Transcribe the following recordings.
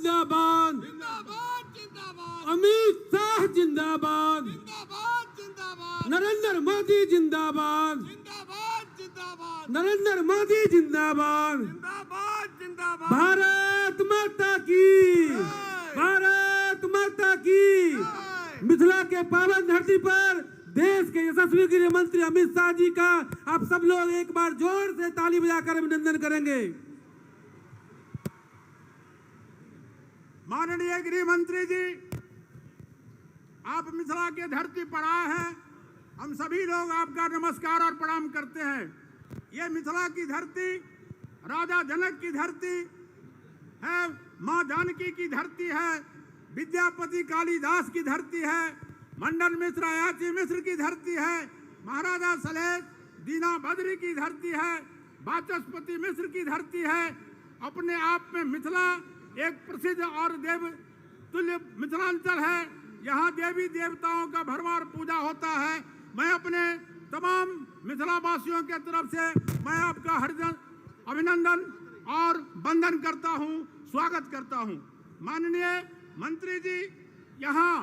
जिंदाबाद, जिंदाबाद जिंदाबाद, अमित शाह जिंदाबाद, जिंदाबाद जिंदाबाद, नरेंद्र मोदी जिंदाबाद, जिंदाबाद जिंदाबाद, नरेंद्र मोदी जिंदाबाद, जिंदाबाद जिंदाबाद, भारत माता की, भारत माता की। मिथिला के पावन धरती पर देश के यशस्वी गृह मंत्री अमित शाह जी का आप सब लोग एक बार जोर से ताली बजाकर अभिनंदन करेंगे। माननीय गृह मंत्री जी, आप मिथिला के धरती पर आए हैं। हम सभी लोग आपका नमस्कार और प्रणाम करते हैं। ये मिथिला की धरती राजा जनक की धरती है, मां जानकी की धरती है, विद्यापति कालिदास की धरती है, मंडन मिश्र अयाची मिश्र की धरती है, महाराजा सलेश दीना बद्री की धरती है, वाचस्पति मिश्र की धरती है। अपने आप में मिथिला एक प्रसिद्ध और देव तुल्य मिथिलांचल है। यहाँ देवी देवताओं का भरमार पूजा होता है। मैं अपने तमाम मिथिला वासियों के तरफ से मैं आपका हृदय अभिनंदन और वंदन करता हूँ, स्वागत करता हूँ। माननीय मंत्री जी, यहाँ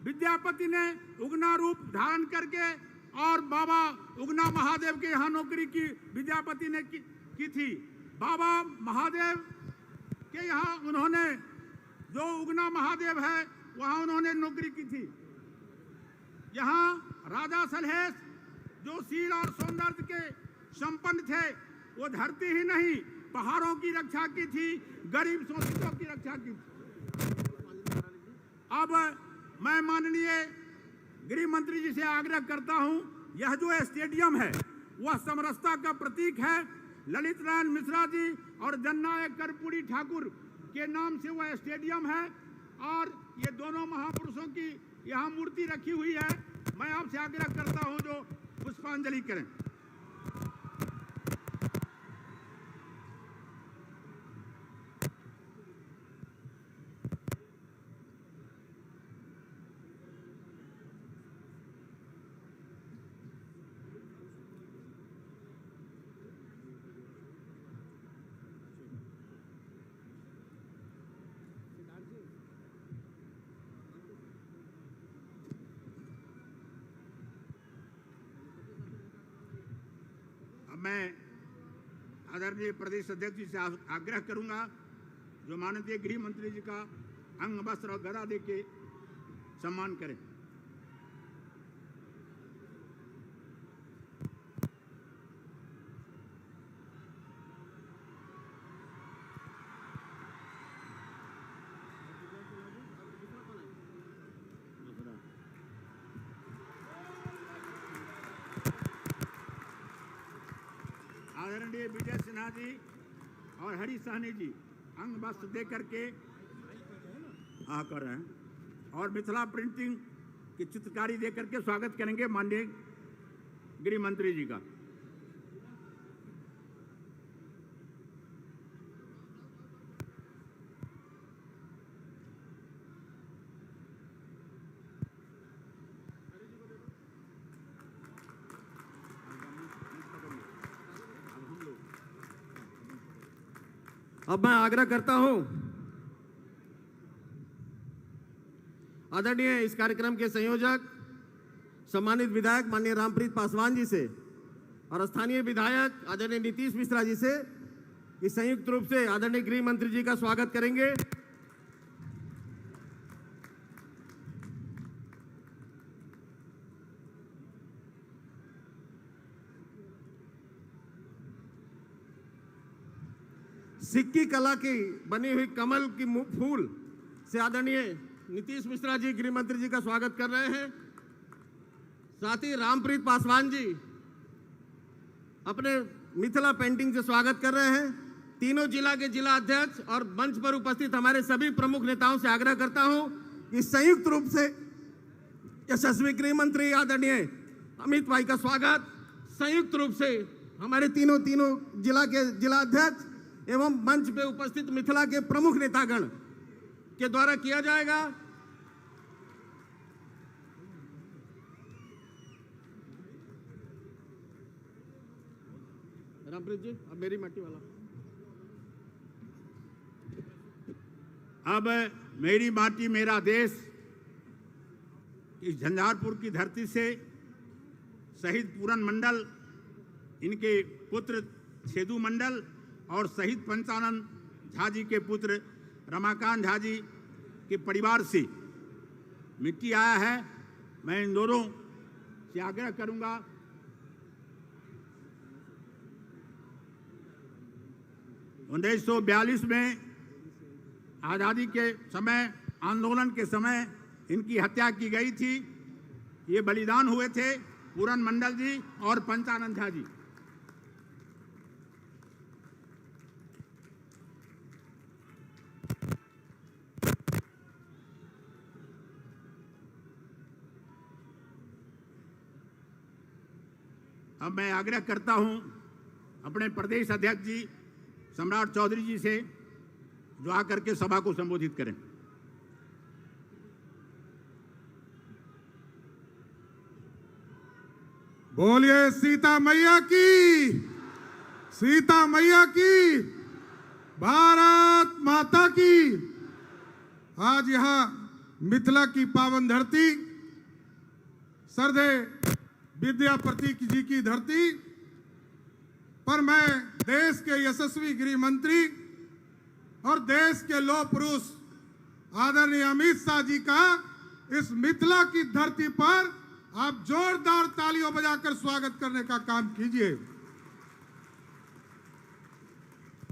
विद्यापति ने उगना रूप धारण करके और बाबा उगना महादेव के यहाँ नौकरी की विद्यापति ने की थी। बाबा महादेव के यहाँ उन्होंने जो उगना महादेव है वहाँ उन्होंने नौकरी की थी। यहाँ राजा सलहेश जो शील और सौंदर्य के संपन्न थे, वो धरती ही नहीं पहाड़ों की रक्षा की थी, गरीब शोषितों की रक्षा की थी। अब मैं माननीय गृह मंत्री जी से आग्रह करता हूं, यह जो स्टेडियम है वह समरसता का प्रतीक है। ललित नारायण मिश्रा जी और जननायक कर्पूरी ठाकुर के नाम से वह स्टेडियम है और ये दोनों महापुरुषों की यहाँ मूर्ति रखी हुई है। मैं आपसे आग्रह करता हूं जो पुष्पांजलि करें। मैं आदरणीय प्रदेश अध्यक्ष जी से आग्रह करूंगा जो माननीय गृह मंत्री जी का अंग वस्त्र और गदा दे के सम्मान करें। आदरणीय विजय सिन्हा जी और हरी सहनी जी अंग वस्त्र दे करके कर रहे हैं और मिथिला प्रिंटिंग की चित्रकारी दे करके स्वागत करेंगे माननीय गृह मंत्री जी का। अब मैं आग्रह करता हूं आदरणीय इस कार्यक्रम के संयोजक सम्मानित विधायक माननीय रामप्रीत पासवान जी से और स्थानीय विधायक आदरणीय नीतीश मिश्रा जी से इस संयुक्त रूप से आदरणीय गृह मंत्री जी का स्वागत करेंगे। सिक्की कला की बनी हुई कमल की फूल से आदरणीय नीतीश मिश्रा जी गृह मंत्री जी का स्वागत कर रहे हैं। साथ ही रामप्रीत पासवान जी अपने मिथिला पेंटिंग से स्वागत कर रहे हैं। तीनों जिला के जिला अध्यक्ष और मंच पर उपस्थित हमारे सभी प्रमुख नेताओं से आग्रह करता हूं कि संयुक्त रूप से यशस्वी गृह मंत्री आदरणीय अमित भाई का स्वागत संयुक्त रूप से हमारे तीनों जिला के जिला अध्यक्ष एवं मंच पे उपस्थित मिथिला के प्रमुख नेतागण के द्वारा किया जाएगा। रामप्रीत जी, अब मेरी मट्टी वाला। अब मेरी माटी मेरा देश इस झंझारपुर की धरती से शहीद पूरन मंडल, इनके पुत्र छेदू मंडल और शहीद पंचानंद झा जी के पुत्र रमाकांत झा जी के परिवार से मिट्टी आया है। मैं इन दोनों से आग्रह करूंगा 1942 में आज़ादी के समय, आंदोलन के समय इनकी हत्या की गई थी। ये बलिदान हुए थे पूरन मंडल जी और पंचानंद झा जी। अब मैं आग्रह करता हूं अपने प्रदेश अध्यक्ष जी सम्राट चौधरी जी से जो आकर के सभा को संबोधित करें। बोलिए सीता मैया की, सीता मैया की, भारत माता की। आज यहाँ मिथिला की पावन धरती, सरदे विद्यापति जी की धरती पर मैं देश के यशस्वी गृह मंत्री और देश के लौह पुरुष आदरणीय अमित शाह जी का इस मिथिला की धरती पर आप जोरदार तालियों बजाकर स्वागत करने का काम कीजिए।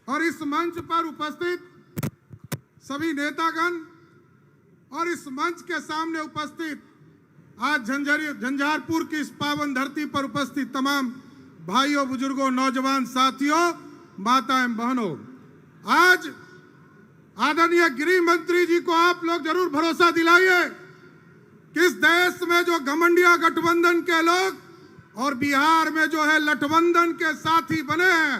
और इस मंच पर उपस्थित सभी नेतागण और इस मंच के सामने उपस्थित आज झंझारपुर की इस पावन धरती पर उपस्थित तमाम भाइयों, बुजुर्गों, नौजवान साथियों, माता एवं बहनों, आज आदरणीय गृह मंत्री जी को आप लोग जरूर भरोसा दिलाइए कि इस देश में जो घमंडिया गठबंधन के लोग और बिहार में जो है लठबंधन के साथी बने हैं,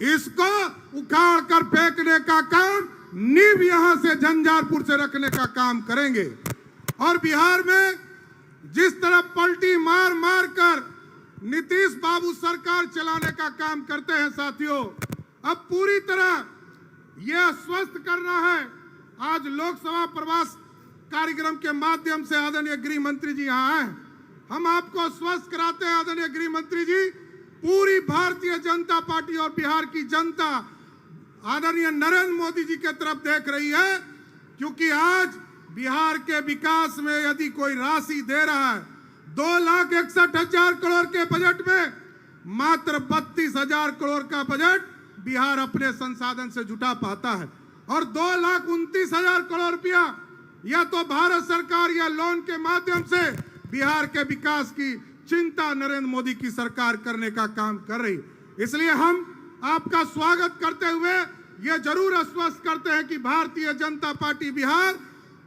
इसको उखाड़ कर फेंकने का काम नींव यहां से झंझारपुर से रखने का काम करेंगे। और बिहार में जिस तरह पलटी मार मार कर नीतीश बाबू सरकार चलाने का काम करते हैं साथियों, अब पूरी तरह यह आश्वस्त करना है। आज लोकसभा प्रवास कार्यक्रम के माध्यम से आदरणीय गृह मंत्री जी यहाँ आए, हम आपको आश्वस्त कराते हैं आदरणीय गृह मंत्री जी, पूरी भारतीय जनता पार्टी और बिहार की जनता आदरणीय नरेंद्र मोदी जी के तरफ देख रही है, क्योंकि आज बिहार के विकास में यदि कोई राशि दे रहा है, 2,61,000 करोड़ के बजट में मात्र 32,000 करोड़ का बजट बिहार अपने संसाधन से जुटा पाता है। और 2,29,000 करोड़ रुपया या तो भारत सरकार या लोन के माध्यम से बिहार के विकास की चिंता नरेंद्र मोदी की सरकार करने का काम कर रही। इसलिए हम आपका स्वागत करते हुए ये जरूर आश्वस्त करते हैं कि भारतीय जनता पार्टी बिहार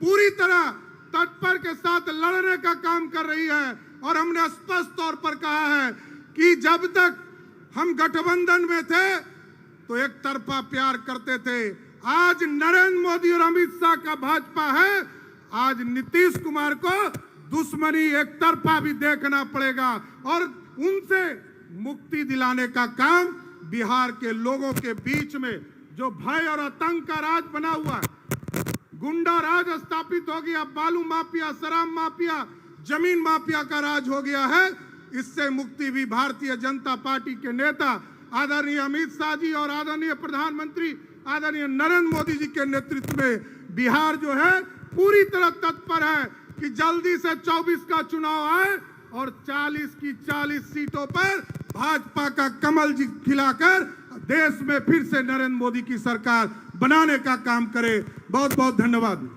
पूरी तरह तत्पर के साथ लड़ने का काम कर रही है। और हमने स्पष्ट तौर पर कहा है कि जब तक हम गठबंधन में थे तो एक तरफा प्यार करते थे, आज नरेंद्र मोदी और अमित शाह का भाजपा है, आज नीतीश कुमार को दुश्मनी एक तरफा भी देखना पड़ेगा और उनसे मुक्ति दिलाने का काम बिहार के लोगों के बीच में जो भय और आतंक का राज बना हुआ है, गुंडा राज स्थापित हो गया, बालू माफिया, शराब माफिया, जमीन माफिया का राज हो गया है, इससे मुक्ति भी भारतीय जनता पार्टी के नेता आदरणीय अमित शाह जी और आदरणीय प्रधानमंत्री आदरणीय नरेंद्र मोदी जी के नेतृत्व में बिहार जो है पूरी तरह तत्पर है कि जल्दी से 24 का चुनाव आए और 40 की 40 सीटों पर भाजपा का कमल जी खिलाकर देश में फिर से नरेंद्र मोदी की सरकार बनाने का काम करे। बहुत बहुत धन्यवाद।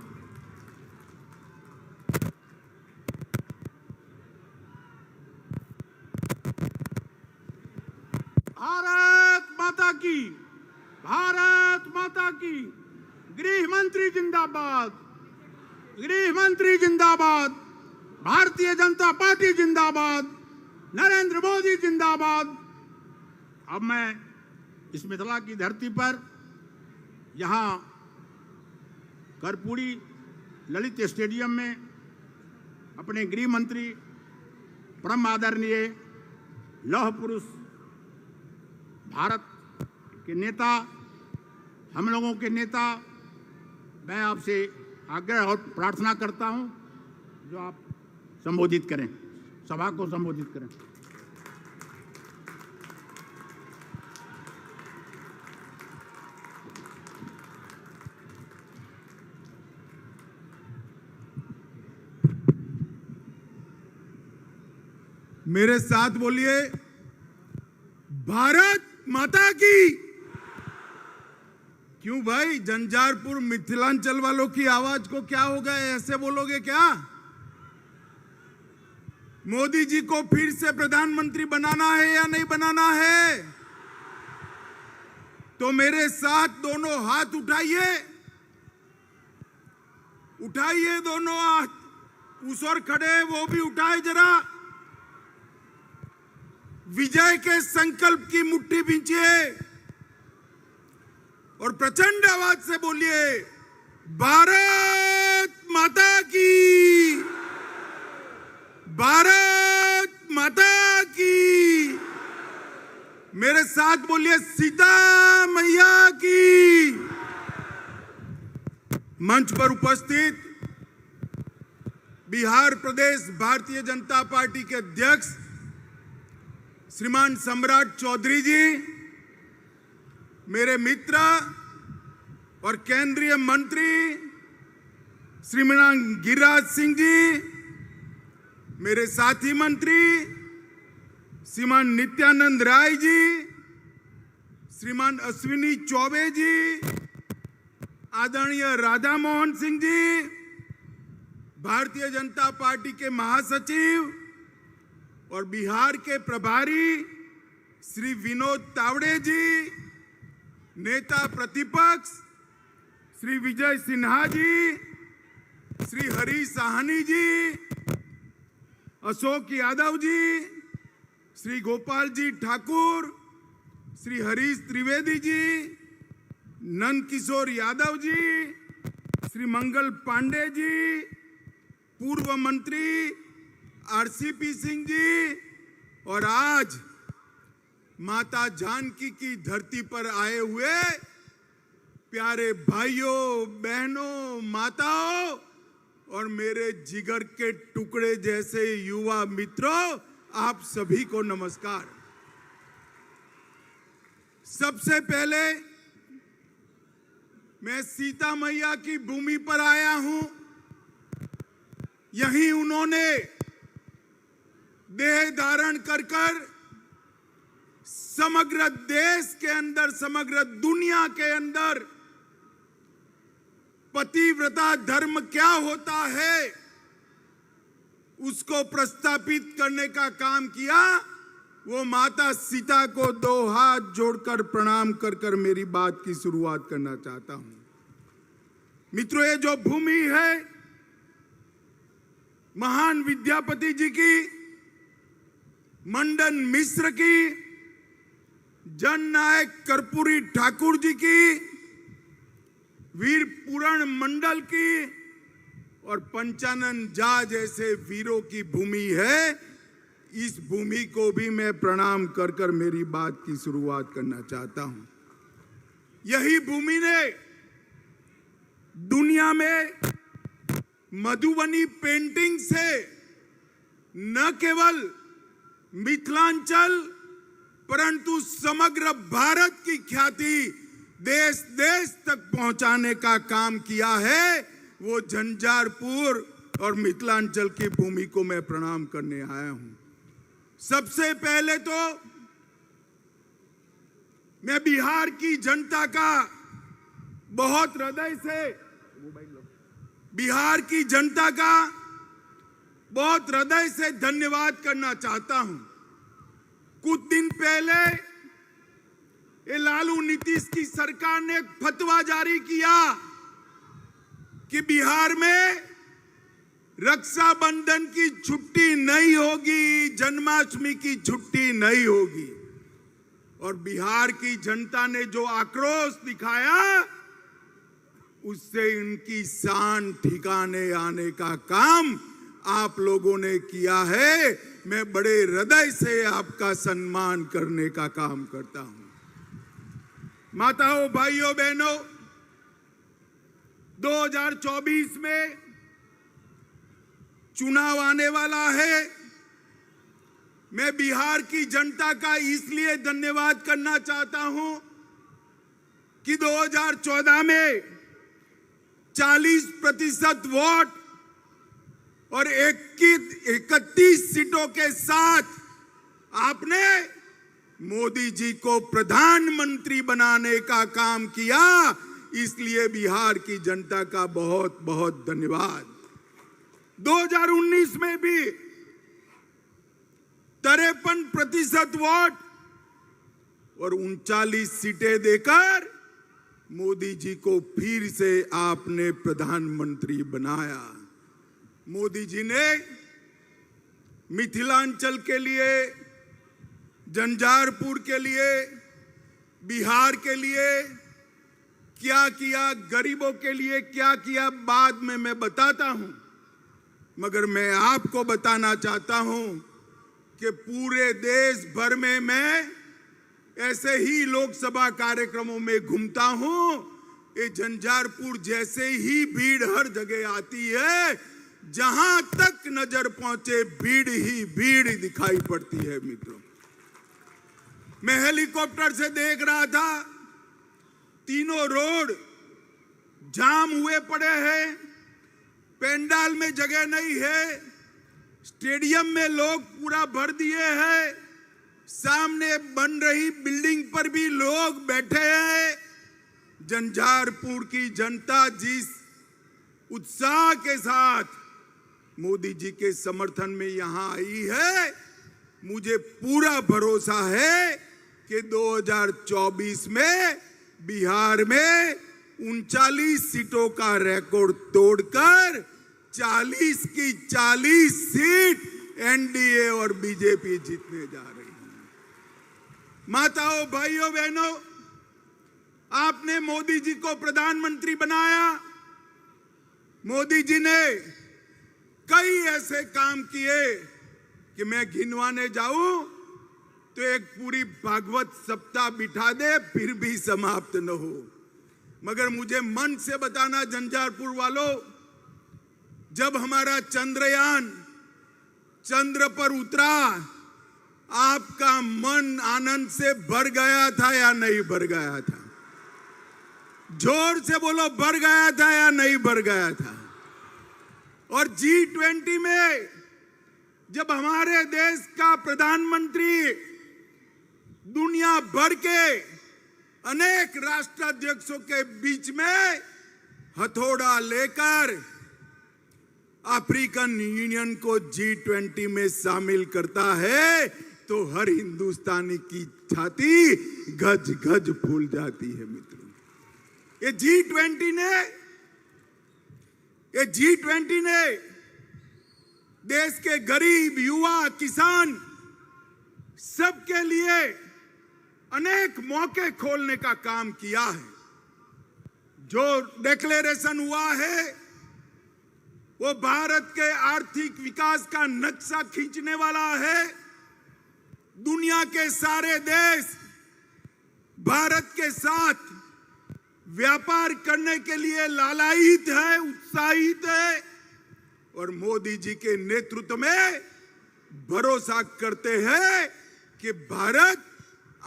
भारत माता की, भारत माता की। गृह मंत्री जिंदाबाद, गृह मंत्री जिंदाबाद, भारतीय जनता पार्टी जिंदाबाद, नरेंद्र मोदी जिंदाबाद। अब मैं इस मिथिला की धरती पर यहाँ कर्पूरी ललित स्टेडियम में अपने गृह मंत्री परम आदरणीय लौह पुरुष भारत के नेता, हम लोगों के नेता मैं आपसे आग्रह और प्रार्थना करता हूं जो आप संबोधित करें, सभा को संबोधित करें। मेरे साथ बोलिए, भारत माता की। क्यों भाई, झंझारपुर मिथिलांचल वालों की आवाज को क्या हो गया, ऐसे बोलोगे क्या? मोदी जी को फिर से प्रधानमंत्री बनाना है या नहीं बनाना है? तो मेरे साथ दोनों हाथ उठाइए, उठाइए दोनों हाथ। उस ओर खड़े वो भी उठाए जरा। विजय के संकल्प की मुट्ठी भींचिए और प्रचंड आवाज से बोलिए, भारत माता की, भारत माता की। मेरे साथ बोलिए, सीता मैया की। मंच पर उपस्थित बिहार प्रदेश भारतीय जनता पार्टी के अध्यक्ष श्रीमान सम्राट चौधरी जी, मेरे मित्र और केंद्रीय मंत्री श्रीमान गिरिराज सिंह जी, मेरे साथी मंत्री श्रीमान नित्यानंद राय जी, श्रीमान अश्विनी चौबे जी, आदरणीय राधा मोहन सिंह जी, भारतीय जनता पार्टी के महासचिव और बिहार के प्रभारी श्री विनोद तावड़े जी, नेता प्रतिपक्ष श्री विजय सिन्हा जी, श्री हरीश साहनी जी, अशोक यादव जी, श्री गोपाल जी ठाकुर, श्री हरीश त्रिवेदी जी, नंद किशोर यादव जी, श्री मंगल पांडे जी, पूर्व मंत्री आरसीपी सिंह जी, और आज माता जानकी की धरती पर आए हुए प्यारे भाइयों बहनों माताओं और मेरे जिगर के टुकड़े जैसे युवा मित्रों, आप सभी को नमस्कार। सबसे पहले मैं सीता मैया की भूमि पर आया हूं। यहीं उन्होंने देह धारण कर समग्र देश के अंदर, समग्र दुनिया के अंदर पतिव्रता धर्म क्या होता है उसको प्रस्थापित करने का काम किया। वो माता सीता को दो हाथ जोड़कर प्रणाम कर मेरी बात की शुरुआत करना चाहता हूं। मित्रों, ये जो भूमि है महान विद्यापति जी की, मंडन मिश्र की, जननायक कर्पूरी ठाकुर जी की, वीर पूरण मंडल की और पंचानन झा जैसे वीरों की भूमि है। इस भूमि को भी मैं प्रणाम कर मेरी बात की शुरुआत करना चाहता हूं। यही भूमि ने दुनिया में मधुबनी पेंटिंग से न केवल मिथिलांचल परंतु समग्र भारत की ख्याति देश देश तक पहुंचाने का काम किया है। वो झंझारपुर और मिथिलांचल की भूमि को मैं प्रणाम करने आया हूं। सबसे पहले तो मैं बिहार की जनता का बहुत हृदय से, बिहार की जनता का बहुत हृदय से धन्यवाद करना चाहता हूं। कुछ दिन पहले ये लालू नीतीश की सरकार ने एक फतवा जारी किया कि बिहार में रक्षाबंधन की छुट्टी नहीं होगी, जन्माष्टमी की छुट्टी नहीं होगी। और बिहार की जनता ने जो आक्रोश दिखाया उससे इनकी शान ठिकाने आने का काम आप लोगों ने किया है। मैं बड़े हृदय से आपका सम्मान करने का काम करता हूं। माताओं, भाइयों, बहनों, 2024 में चुनाव आने वाला है। मैं बिहार की जनता का इसलिए धन्यवाद करना चाहता हूं कि 2014 में 40% वोट और 31 सीटों के साथ आपने मोदी जी को प्रधानमंत्री बनाने का काम किया, इसलिए बिहार की जनता का बहुत बहुत धन्यवाद। 2019 में भी 53% वोट और 39 सीटें देकर मोदी जी को फिर से आपने प्रधानमंत्री बनाया। मोदी जी ने मिथिलांचल के लिए, झंझारपुर के लिए, बिहार के लिए क्या किया, गरीबों के लिए क्या किया, बाद में मैं बताता हूं। मगर मैं आपको बताना चाहता हूं कि पूरे देश भर में मैं ऐसे ही लोकसभा कार्यक्रमों में घूमता हूं। ये झंझारपुर जैसे ही भीड़ हर जगह आती है, जहां तक नजर पहुंचे भीड़ ही भीड़ दिखाई पड़ती है। मित्रों, मैं हेलीकॉप्टर से देख रहा था, तीनों रोड जाम हुए पड़े हैं, पंडाल में जगह नहीं है, स्टेडियम में लोग पूरा भर दिए हैं, सामने बन रही बिल्डिंग पर भी लोग बैठे हैं। झंझारपुर की जनता जिस उत्साह के साथ मोदी जी के समर्थन में यहां आई है, मुझे पूरा भरोसा है कि 2024 में बिहार में 39 सीटों का रिकॉर्ड तोड़कर 40 की 40 सीट एनडीए और बीजेपी जीतने जा रही है। माताओं, भाइयों, बहनों, आपने मोदी जी को प्रधानमंत्री बनाया। मोदी जी ने कई ऐसे काम किए कि मैं गिनवाने जाऊं तो एक पूरी भागवत सप्ताह बिठा दे फिर भी समाप्त न हो। मगर मुझे मन से बताना, झंझारपुर वालों, जब हमारा चंद्रयान चंद्र पर उतरा, आपका मन आनंद से भर गया था या नहीं भर गया था? जोर से बोलो, भर गया था या नहीं भर गया था? और G20 में जब हमारे देश का प्रधानमंत्री दुनिया भर के अनेक राष्ट्राध्यक्षों के बीच में हथौड़ा लेकर अफ्रीकन यूनियन को G20 में शामिल करता है, तो हर हिंदुस्तानी की छाती गज गज फूल जाती है। मित्रों, ये G20 ने देश के गरीब, युवा, किसान सबके लिए अनेक मौके खोलने का काम किया है। जो डिक्लेरेशन हुआ है वो भारत के आर्थिक विकास का नक्शा खींचने वाला है। दुनिया के सारे देश भारत के साथ व्यापार करने के लिए लालायित है, उत्साहित है, और मोदी जी के नेतृत्व में भरोसा करते हैं कि भारत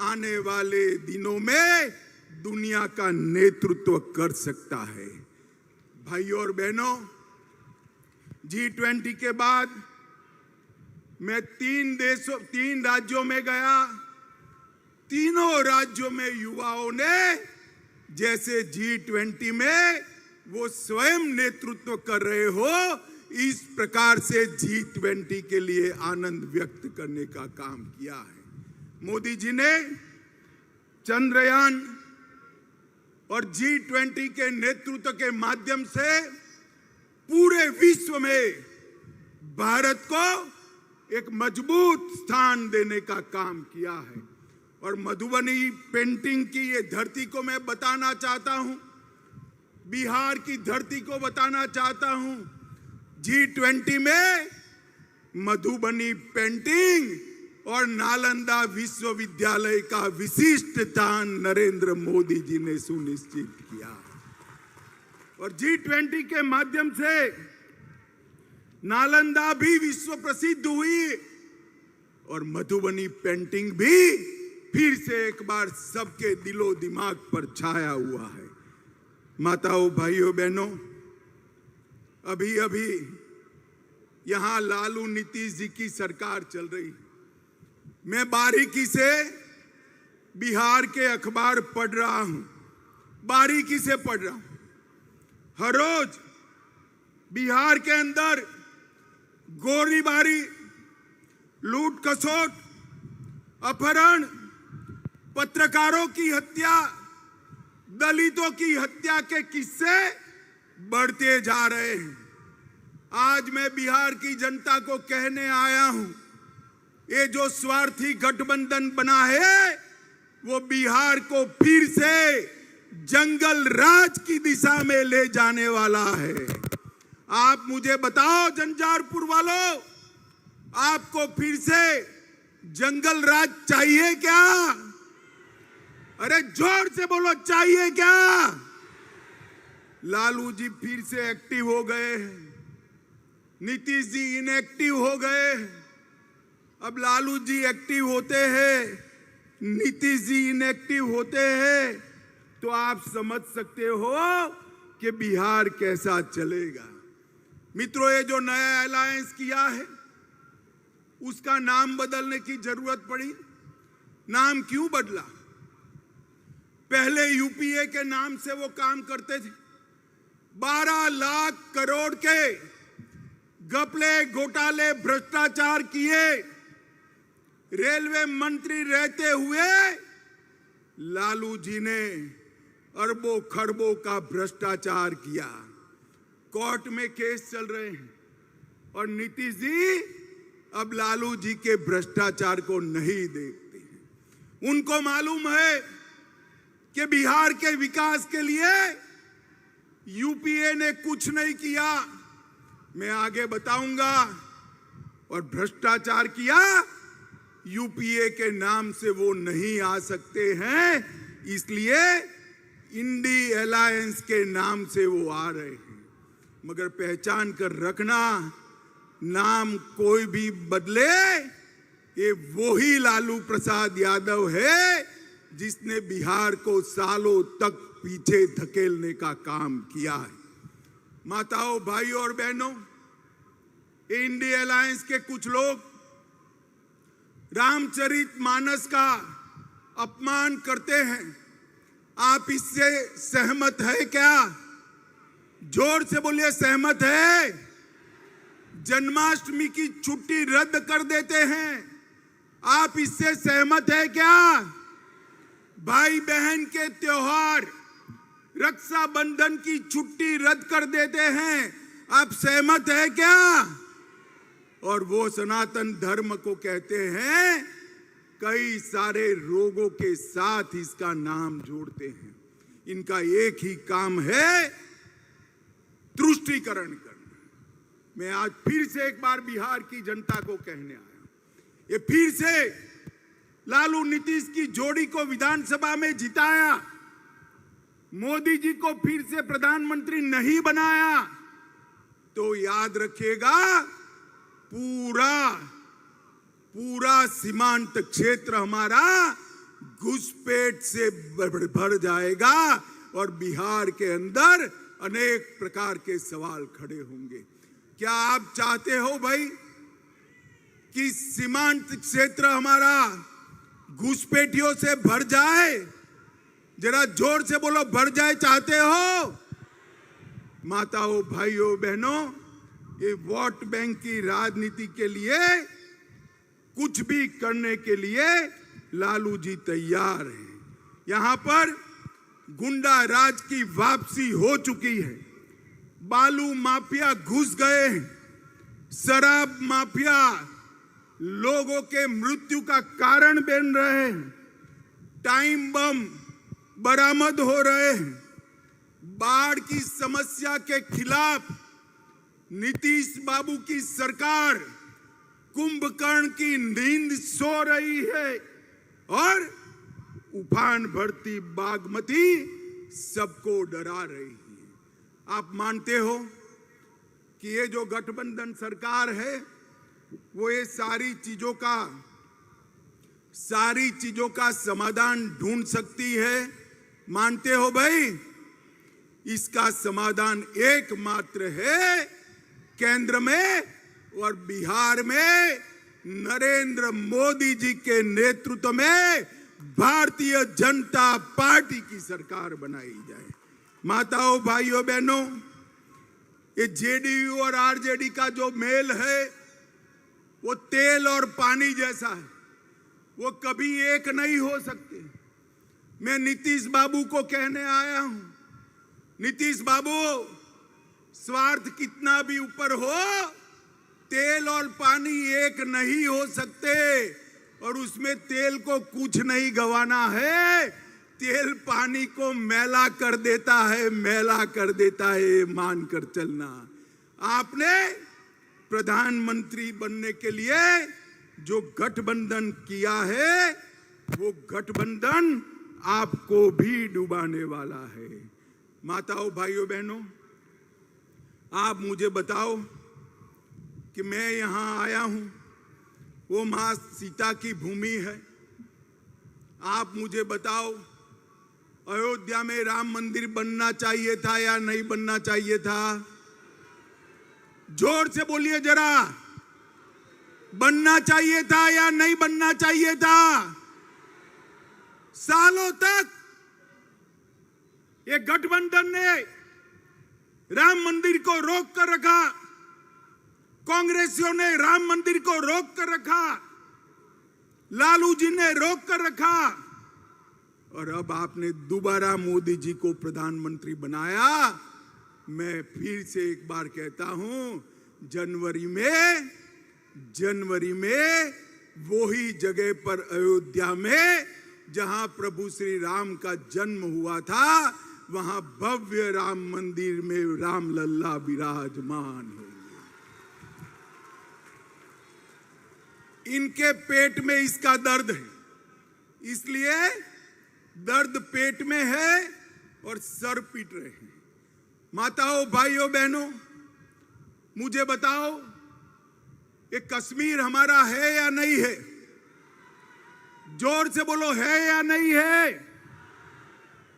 आने वाले दिनों में दुनिया का नेतृत्व कर सकता है। भाइयों और बहनों, G20 के बाद मैं 3 राज्यों में गया। तीनों राज्यों में युवाओं ने जैसे G20 में वो स्वयं नेतृत्व कर रहे हो, इस प्रकार से G20 के लिए आनंद व्यक्त करने का काम किया है। मोदी जी ने चंद्रयान और G20 के नेतृत्व के माध्यम से पूरे विश्व में भारत को एक मजबूत स्थान देने का काम किया है। और मधुबनी पेंटिंग की ये धरती को मैं बताना चाहता हूं, बिहार की धरती को बताना चाहता हूं। G20 में मधुबनी पेंटिंग और नालंदा विश्वविद्यालय का विशिष्ट स्थान नरेंद्र मोदी जी ने सुनिश्चित किया। और G20 के माध्यम से नालंदा भी विश्व प्रसिद्ध हुई और मधुबनी पेंटिंग भी फिर से एक बार सबके दिलो दिमाग पर छाया हुआ है। माताओं, भाइयों, बहनों, अभी अभी यहां लालू नीतीश जी की सरकार चल रही। मैं बारीकी से बिहार के अखबार पढ़ रहा हूं, बारीकी से पढ़ रहा हूं। हर रोज बिहार के अंदर गोलीबारी, लूट खसोट, अपहरण, पत्रकारों की हत्या, दलितों की हत्या के किस्से बढ़ते जा रहे हैं। आज मैं बिहार की जनता को कहने आया हूं, ये जो स्वार्थी गठबंधन बना है वो बिहार को फिर से जंगल राज की दिशा में ले जाने वाला है। आप मुझे बताओ झंझारपुर वालों, आपको फिर से जंगल राज चाहिए क्या? अरे जोर से बोलो, चाहिए क्या? लालू जी फिर से एक्टिव हो गए, नीतीश जी इनएक्टिव हो गए। अब लालू जी एक्टिव होते हैं, नीतीश जी इनएक्टिव होते हैं, तो आप समझ सकते हो कि बिहार कैसा चलेगा। मित्रों, ये जो नया अलायंस किया है उसका नाम बदलने की जरूरत पड़ी। नाम क्यों बदला? पहले यूपीए के नाम से वो काम करते थे। 12 लाख करोड़ के घपले, घोटाले, भ्रष्टाचार किए। रेलवे मंत्री रहते हुए लालू जी ने अरबों खरबों का भ्रष्टाचार किया। कोर्ट में केस चल रहे हैं और नीतीश जी अब लालू जी के भ्रष्टाचार को नहीं देखते हैं। उनको मालूम है कि बिहार के विकास के लिए यूपीए ने कुछ नहीं किया। मैं आगे बताऊंगा। और भ्रष्टाचार किया, यूपीए के नाम से वो नहीं आ सकते हैं, इसलिए इंडी अलायंस के नाम से वो आ रहे हैं। मगर पहचान कर रखना, नाम कोई भी बदले, ये वही लालू प्रसाद यादव है जिसने बिहार को सालों तक पीछे धकेलने का काम किया है। माताओं, भाइयों और बहनों, इंडी अलायंस के कुछ लोग रामचरितमानस का अपमान करते हैं। आप इससे सहमत है क्या? जोर से बोलिए, सहमत है? जन्माष्टमी की छुट्टी रद्द कर देते हैं, आप इससे सहमत है क्या? भाई बहन के त्योहार, रक्षाबंधन की छुट्टी रद्द कर देते हैं, आप सहमत है क्या? और वो सनातन धर्म को कहते हैं, कई सारे रोगों के साथ इसका नाम जोड़ते हैं। इनका एक ही काम है, तुष्टीकरण करना। मैं आज फिर से एक बार बिहार की जनता को कहने आया, ये फिर से लालू नीतीश की जोड़ी को विधानसभा में जिताया, मोदी जी को फिर से प्रधानमंत्री नहीं बनाया, तो याद रखिएगा पूरा सीमांत क्षेत्र हमारा घुसपैठ से भर जाएगा और बिहार के अंदर अनेक प्रकार के सवाल खड़े होंगे। क्या आप चाहते हो भाई कि सीमांत क्षेत्र हमारा घुसपैठियों से भर जाए? जरा जोर से बोलो, भर जाए चाहते हो? माताओं, भाइयों, बहनों, ये वोट बैंक की राजनीति के लिए कुछ भी करने के लिए लालू जी तैयार हैं। यहां पर गुंडा राज की वापसी हो चुकी है। बालू माफिया घुस गए हैं, शराब माफिया लोगों के मृत्यु का कारण बन रहे हैं, टाइम बम बरामद हो रहे हैं। बाढ़ की समस्या के खिलाफ नीतीश बाबू की सरकार कुंभकर्ण की नींद सो रही है और उफान भरती बागमती सबको डरा रही है। आप मानते हो कि ये जो गठबंधन सरकार है वो ये सारी चीजों का समाधान ढूंढ सकती है? मानते हो भाई? इसका समाधान एकमात्र है केंद्र में और बिहार में नरेंद्र मोदी जी के नेतृत्व में भारतीय जनता पार्टी की सरकार बनाई जाए। माताओं, भाइयों, बहनों, ये जेडीयू और आरजेडी का जो मेल है वो तेल और पानी जैसा है, वो कभी एक नहीं हो सकते। मैं नीतीश बाबू को कहने आया हूं, नीतीश बाबू, स्वार्थ कितना भी ऊपर हो, तेल और पानी एक नहीं हो सकते और उसमें तेल को कुछ नहीं गंवाना है। तेल पानी को मैला कर देता है, मैला कर देता है, मानकर चलना। आपने प्रधानमंत्री बनने के लिए जो गठबंधन किया है वो गठबंधन आपको भी डुबाने वाला है। माताओं, भाइयों, बहनों, आप मुझे बताओ कि मैं यहां आया हूं, वो मां सीता की भूमि है। आप मुझे बताओ, अयोध्या में राम मंदिर बनना चाहिए था या नहीं बनना चाहिए था? जोर से बोलिए जरा, बनना चाहिए था या नहीं बनना चाहिए था? सालों तक ये गठबंधन ने राम मंदिर को रोक कर रखा, कांग्रेसियों ने राम मंदिर को रोक कर रखा, लालू जी ने रोक कर रखा और अब आपने दोबारा मोदी जी को प्रधानमंत्री बनाया। मैं फिर से एक बार कहता हूं, जनवरी में वही जगह पर अयोध्या में जहां प्रभु श्री राम का जन्म हुआ था, वहां भव्य राम मंदिर में राम लल्ला विराजमान होंगे। इनके पेट में इसका दर्द है, इसलिए दर्द पेट में है और सर पीट रहे हैं। माताओं, भाइयों, बहनों, मुझे बताओ, ये कश्मीर हमारा है या नहीं है? जोर से बोलो, है या नहीं है?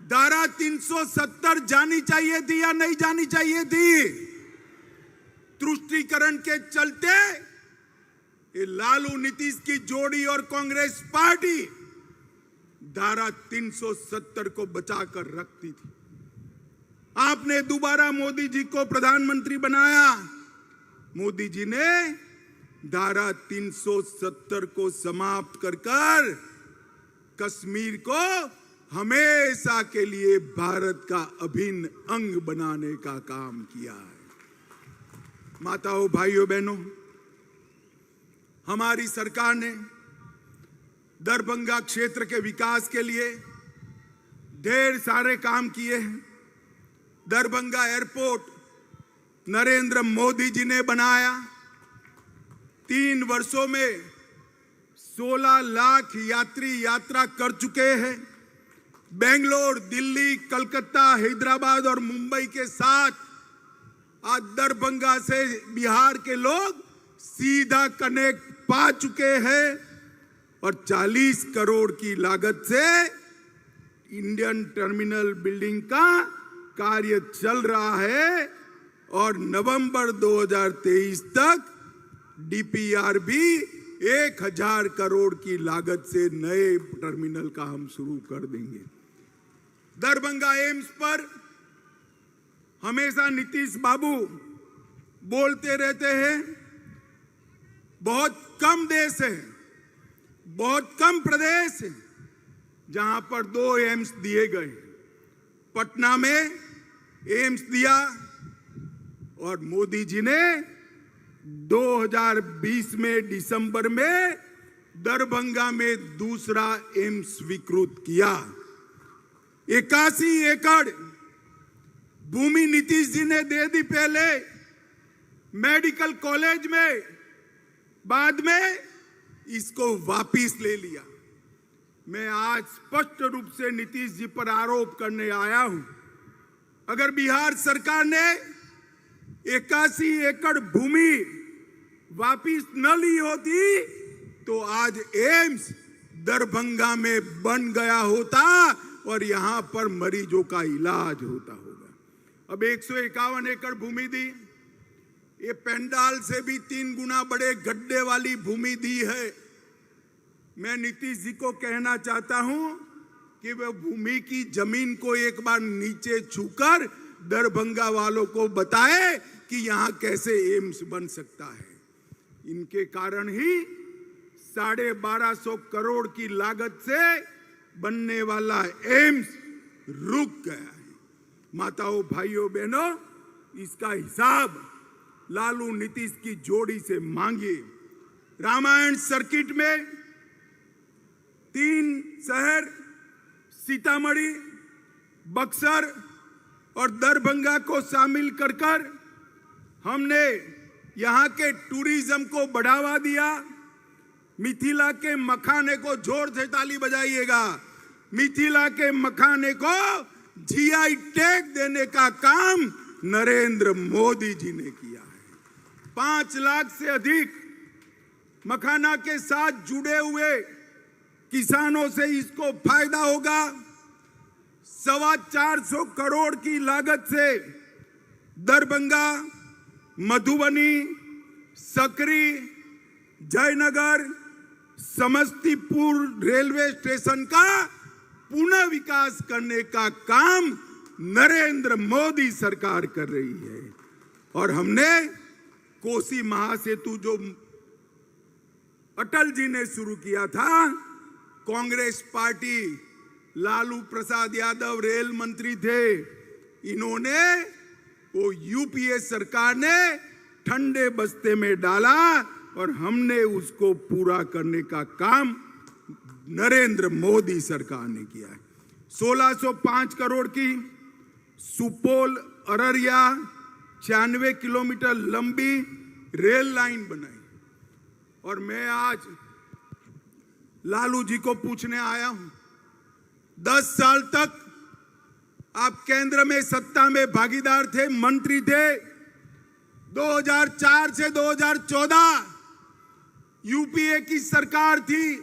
धारा 370 जानी चाहिए थी या नहीं जानी चाहिए थी? तुष्टीकरण के चलते ये लालू नीतीश की जोड़ी और कांग्रेस पार्टी धारा 370 को बचाकर रखती थी। आपने दोबारा मोदी जी को प्रधानमंत्री बनाया। मोदी जी ने धारा 370 को समाप्त कर कश्मीर को हमेशा के लिए भारत का अभिन्न अंग बनाने का काम किया है। माताओं, भाइयों, बहनों, हमारी सरकार ने दरभंगा क्षेत्र के विकास के लिए ढेर सारे काम किए हैं। दरभंगा एयरपोर्ट नरेंद्र मोदी जी ने बनाया। 3 वर्षों में 16 लाख यात्री यात्रा कर चुके हैं। बेंगलोर, दिल्ली, कलकत्ता, हैदराबाद और मुंबई के साथ आज दरभंगा से बिहार के लोग सीधा कनेक्ट पा चुके हैं और 40 करोड़ की लागत से इंडियन टर्मिनल बिल्डिंग का कार्य चल रहा है और नवंबर 2023 तक डीपीआर भी 1000 करोड़ की लागत से नए टर्मिनल का हम शुरू कर देंगे। दरभंगा एम्स पर हमेशा नीतीश बाबू बोलते रहते हैं, बहुत कम देश है, बहुत कम प्रदेश है जहां पर 2 एम्स दिए गए। पटना में एम्स दिया और मोदी जी ने 2020 में दिसंबर में दरभंगा में दूसरा एम्स स्वीकृत किया। 81 एकड़ भूमि नीतीश जी ने दे दी पहले मेडिकल कॉलेज में, बाद में इसको वापिस ले लिया। मैं आज स्पष्ट रूप से नीतीश जी पर आरोप करने आया हूं अगर बिहार सरकार ने 81 एकड़ भूमि वापिस न ली होती तो आज एम्स दरभंगा में बन गया होता और यहां पर मरीजों का इलाज होता होगा। अब 151 एकड़ भूमि दी, ये पेंडाल से भी 3 गुना बड़े गड्ढे वाली भूमि दी है। मैं नीतीश जी को कहना चाहता हूं कि वह भूमि की जमीन को एक बार नीचे छूकर दरभंगा वालों को बताए कि यहां कैसे एम्स बन सकता है। इनके कारण ही 1250 करोड़ की लागत से बनने वाला एम्स रुक गया है। माताओं, भाइयों, बहनों, इसका हिसाब लालू नीतीश की जोड़ी से मांगिए। रामायण सर्किट में 3 शहर सीतामढ़ी, बक्सर और दरभंगा को शामिल कर हमने यहां के टूरिज्म को बढ़ावा दिया। मिथिला के मखाने को जोर से ताली बजाइएगा। मिथिला के मखाने को जीआई टैग देने का काम नरेंद्र मोदी जी ने किया है। 5 लाख से अधिक मखाना के साथ जुड़े हुए किसानों से इसको फायदा होगा। 425 करोड़ की लागत से दरभंगा, मधुबनी, सकरी, जयनगर, समस्तीपुर रेलवे स्टेशन का पुनः विकास करने का काम नरेंद्र मोदी सरकार कर रही है। और हमने कोसी महासेतु जो अटल जी ने शुरू किया था, कांग्रेस पार्टी, लालू प्रसाद यादव रेल मंत्री थे, इन्होंने वो यूपीए सरकार ने ठंडे बस्ते में डाला और हमने उसको पूरा करने का काम नरेंद्र मोदी सरकार ने किया है। 1605 करोड़ की सुपौल अररिया 96 किलोमीटर लंबी रेल लाइन बनाई। और मैं आज लालू जी को पूछने आया हूं, 10 साल तक आप केंद्र में सत्ता में भागीदार थे, मंत्री थे। 2004 से 2014 यूपीए की सरकार थी,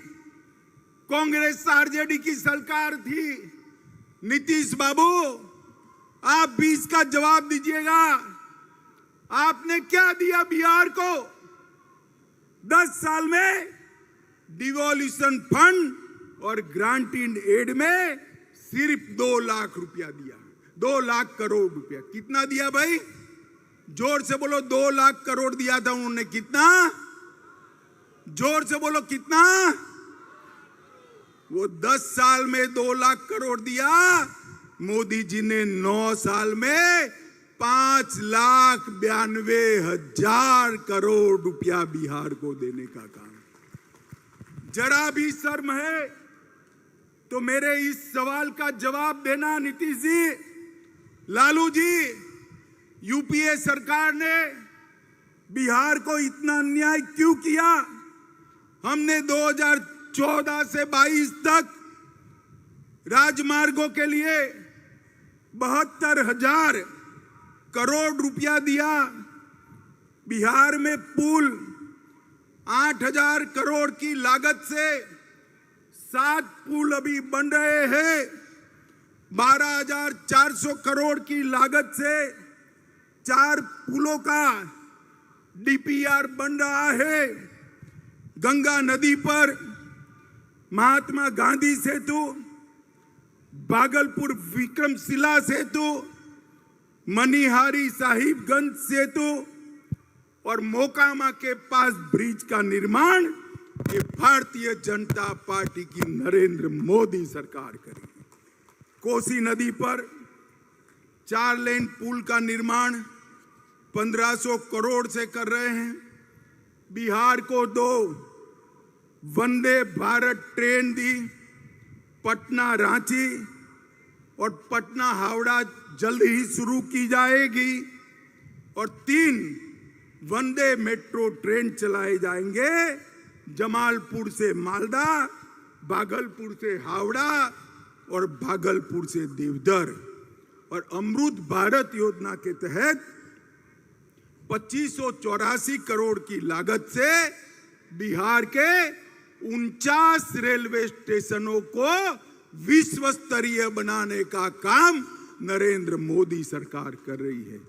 कांग्रेस आरजेडी की सरकार थी। नीतीश बाबू, आप भी इसका जवाब दीजिएगा। आपने क्या दिया बिहार को? 10 साल में डिवोल्यूशन फंड और ग्रांटेड एड में सिर्फ 2 लाख रुपया दिया। 2 लाख करोड़ रुपया। कितना दिया भाई? जोर से बोलो। 2 लाख करोड़ दिया था उन्होंने। कितना? जोर से बोलो। कितना? वो 10 साल में 2 लाख करोड़ दिया। मोदी जी ने 9 साल में 5,92,000 करोड़ रुपया बिहार को देने का काम। जरा भी शर्म है तो मेरे इस सवाल का जवाब देना नीतीश जी, लालू जी। यूपीए सरकार ने बिहार को इतना अन्याय क्यों किया? हमने 2014 से 22 तक राजमार्गों के लिए 72,000 करोड़ रुपया दिया। बिहार में पुल 8,000 करोड़ की लागत से 7 पुल अभी बन रहे हैं। 12,400 करोड़ की लागत से 4 पुलों का डीपीआर बन रहा है। गंगा नदी पर महात्मा गांधी सेतु, भागलपुर विक्रमशिला सेतु, मनिहारी साहिबगंज सेतु और मोकामा के पास ब्रिज का निर्माण ये भारतीय जनता पार्टी की नरेंद्र मोदी सरकार करेगी। कोसी नदी पर 4 लेन पुल का निर्माण 1500 करोड़ से कर रहे हैं। बिहार को 2 वंदे भारत ट्रेन दी, पटना रांची और पटना हावड़ा जल्द ही शुरू की जाएगी और 3 वंदे मेट्रो ट्रेन चलाए जाएंगे, जमालपुर से मालदा, भागलपुर से हावड़ा और भागलपुर से देवघर। और अमृत भारत योजना के तहत 2584 करोड़ की लागत से बिहार के 49 रेलवे स्टेशनों को विश्व स्तरीय बनाने का काम नरेंद्र मोदी सरकार कर रही है।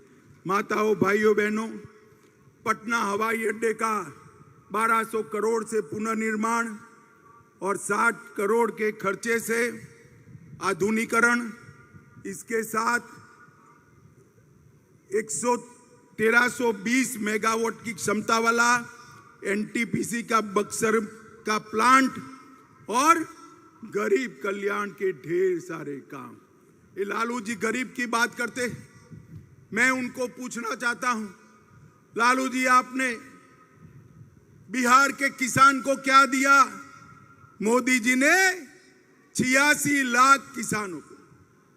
माताओं, भाइयों, बहनों, पटना हवाई अड्डे का 1200 करोड़ से पुनर्निर्माण और 60 करोड़ के खर्चे से आधुनिकीकरण, इसके साथ 1320 मेगावाट की क्षमता वाला एनटीपीसी का बक्सर का प्लांट और गरीब कल्याण के ढेर सारे काम। ये लालू जी गरीब की बात करते, मैं उनको पूछना चाहता हूं, लालू जी आपने बिहार के किसान को क्या दिया? मोदी जी ने 86 लाख किसानों को,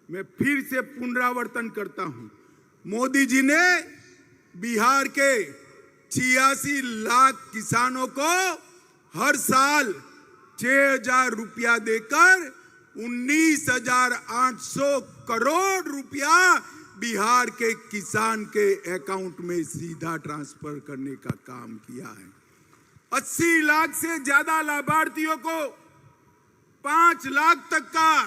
मैं फिर से पुनरावर्तन करता हूं, मोदी जी ने बिहार के 86 लाख किसानों को हर साल 6,000 रुपया देकर 19,800 करोड़ रुपया बिहार के किसान के अकाउंट में सीधा ट्रांसफर करने का काम किया है। 80 लाख से ज्यादा लाभार्थियों को 5 लाख तक का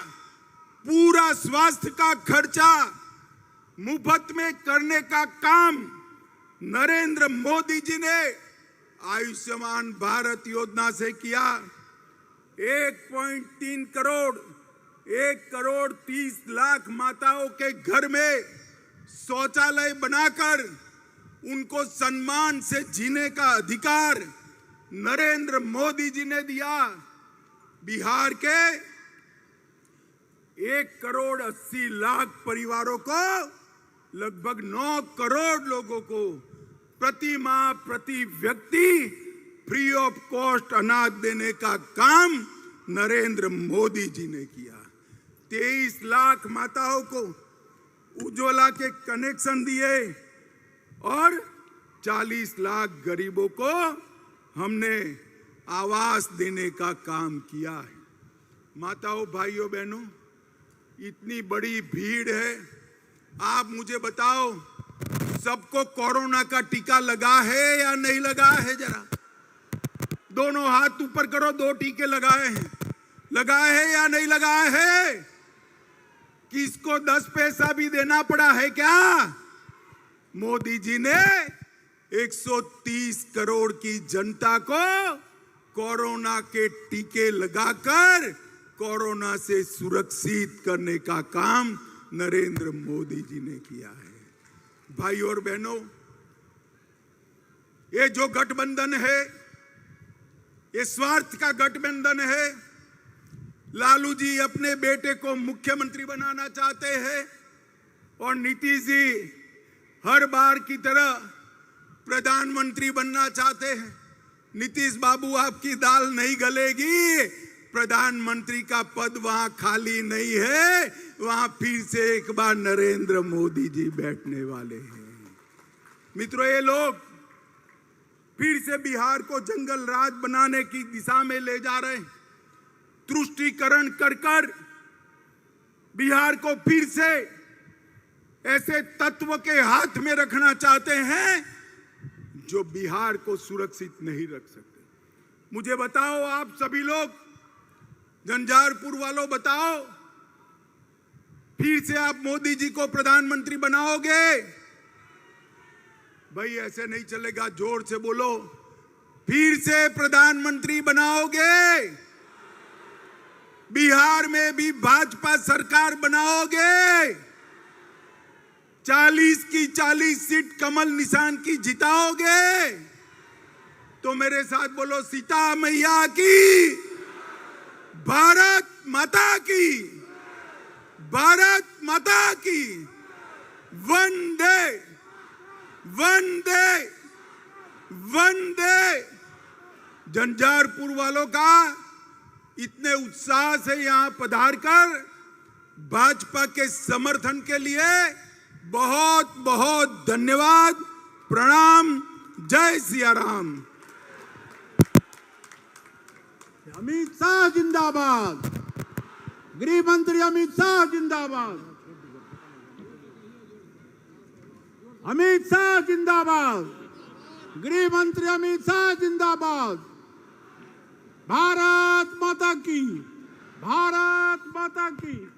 पूरा स्वास्थ्य का खर्चा मुफ्त में करने का काम नरेंद्र मोदी जी ने आयुष्मान भारत योजना से किया। 1.3 करोड़ 1,30 लाख माताओं के घर में शौचालय बनाकर उनको सम्मान से जीने का अधिकार नरेंद्र मोदी जी ने दिया। बिहार के 1,80,00,000 परिवारों को लगभग 9 करोड़ लोगों को प्रति माह प्रति व्यक्ति फ्री ऑफ कॉस्ट अनाज देने का काम नरेंद्र मोदी जी ने किया। 23 लाख माताओं को उज्ज्वला के कनेक्शन दिए और 40 लाख गरीबों को हमने आवास देने का काम किया है। माताओं, भाइयों, बहनों, इतनी बड़ी भीड़ है, आप मुझे बताओ सबको कोरोना का टीका लगा है या नहीं लगा है? जरा दोनों हाथ ऊपर करो, 2 टीके लगाए हैं, लगाए हैं या नहीं लगाए हैं? किसको 10 पैसा भी देना पड़ा है क्या? मोदी जी ने 130 करोड़ की जनता को कोरोना के टीके लगाकर कोरोना से सुरक्षित करने का काम नरेंद्र मोदी जी ने किया है। भाइयों और बहनों, ये जो गठबंधन है, ये स्वार्थ का गठबंधन है। लालू जी अपने बेटे को मुख्यमंत्री बनाना चाहते हैं और नीतीश जी हर बार की तरह प्रधानमंत्री बनना चाहते हैं। नीतीश बाबू, आपकी दाल नहीं गलेगी, प्रधानमंत्री का पद वहां खाली नहीं है, वहां फिर से एक बार नरेंद्र मोदी जी बैठने वाले हैं। मित्रों, ये लोग फिर से बिहार को जंगल राज बनाने की दिशा में ले जा रहे हैं। तुष्टीकरण कर कर बिहार को फिर से ऐसे तत्व के हाथ में रखना चाहते हैं जो बिहार को सुरक्षित नहीं रख सकते। मुझे बताओ, आप सभी लोग, झंझारपुर वालों, बताओ, फिर से आप मोदी जी को प्रधानमंत्री बनाओगे? भाई ऐसे नहीं चलेगा, जोर से बोलो, फिर से प्रधानमंत्री बनाओगे? बिहार में भी भाजपा सरकार बनाओगे? 40 की 40 सीट कमल निशान की जिताओगे? तो मेरे साथ बोलो, सीता मैया की, भारत माता की, भारत माता की, वंदे वंदे वंदे। झंझारपुर वालों का इतने उत्साह से यहां पधार कर भाजपा के समर्थन के लिए बहुत बहुत धन्यवाद, प्रणाम, जय सिया राम। अमित शाह जिंदाबाद, गृह मंत्री अमित शाह जिंदाबाद। अमित शाह जिंदाबाद, गृह मंत्री अमित शाह जिंदाबाद। भारत माता की, भारत माता की।